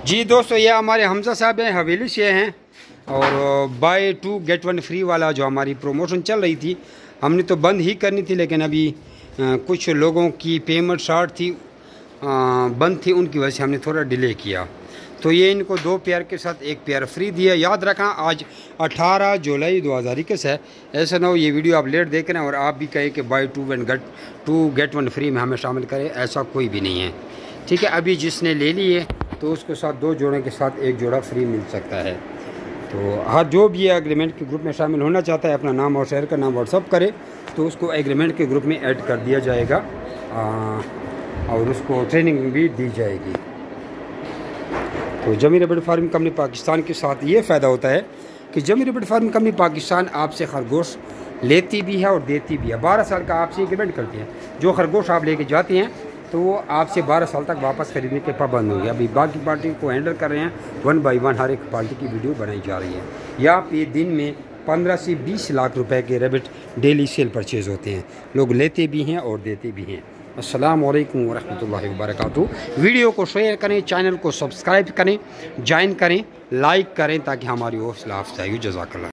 جی دوستو، یہ ہمارے حمزہ صاحب ہیں، حویلی سے ہیں، اور بائی 2 گیٹ 1 فری والا جو ہماری پروموشن چل رہی تھی ہم نے تو بند ہی کرنی تھی، لیکن ابھی کچھ لوگوں کی پیمنٹ شارٹ تھی، بند تھی، ان کی وجہ سے ہم نے تھوڑا ڈیلے کیا۔ تو یہ ان کو 2 پیئر کے ساتھ 1 پیئر فری دیا۔ یاد رکھنا آج 18 جولائی 2021 ہے، ایسا نہ ہو یہ ویڈیو آپ لیٹ دیکھ رہے ہیں اور آپ بھی کہیں کہ بائی 2 گیٹ 1 فری میں ہمیں شامل کریں، ایسا کوئی بھی نہیں ہے، ٹھیک ہے۔ ابھی جس نے لے لی ہے تو اس کے ساتھ 2 جوڑے کے ساتھ 1 جوڑا فری مل سکتا ہے۔ تو ہر جو بھی ایگریمنٹ کے گروپ میں شامل ہونا چاہتا ہے اپنا نام اور شہر کا نام واٹس اپ کرے تو اس کو ایگریمنٹ کے گروپ میں ایڈ کر دیا جائے گا، اور اس کو ٹریننگ بھی دی جائے گی۔ تو جمی ریبٹ فارمنگ کمپنی پاکستان کے ساتھ یہ فائدہ ہوتا ہے کہ جمی ریبٹ فارمنگ کمپنی پاکستان آپ سے خرگوش لیتی بھی ہے اور دیتی بھی ہے۔ 12 سال کا آپ سے ایگریمنٹ کرتی ہے، جو خرگوش آپ لے کے جاتے ہیں تو وہ آپ سے 12 سال تک واپس خریدنے کے پابند ہوں گے۔ ابھی باقی پارٹی کو ہینڈل کر رہے ہیں، 1 بائی 1 ہر ایک پارٹی کی ویڈیو بنائی جا رہی ہے۔ یہاں پہ دن میں 15 سے 20 لاکھ روپے کے ریبٹ ڈیلی سیل پرچیز ہوتے ہیں، لوگ لیتے بھی ہیں اور دیتے بھی ہیں۔ السلام علیکم ورحمۃ اللہ وبرکاتہ۔ ویڈیو کو شیئر کریں، چینل کو سبسکرائب کریں، جوائن کریں، لائک کریں تاکہ ہماری حوصلہ افزائی ہو۔ جزاک اللہ۔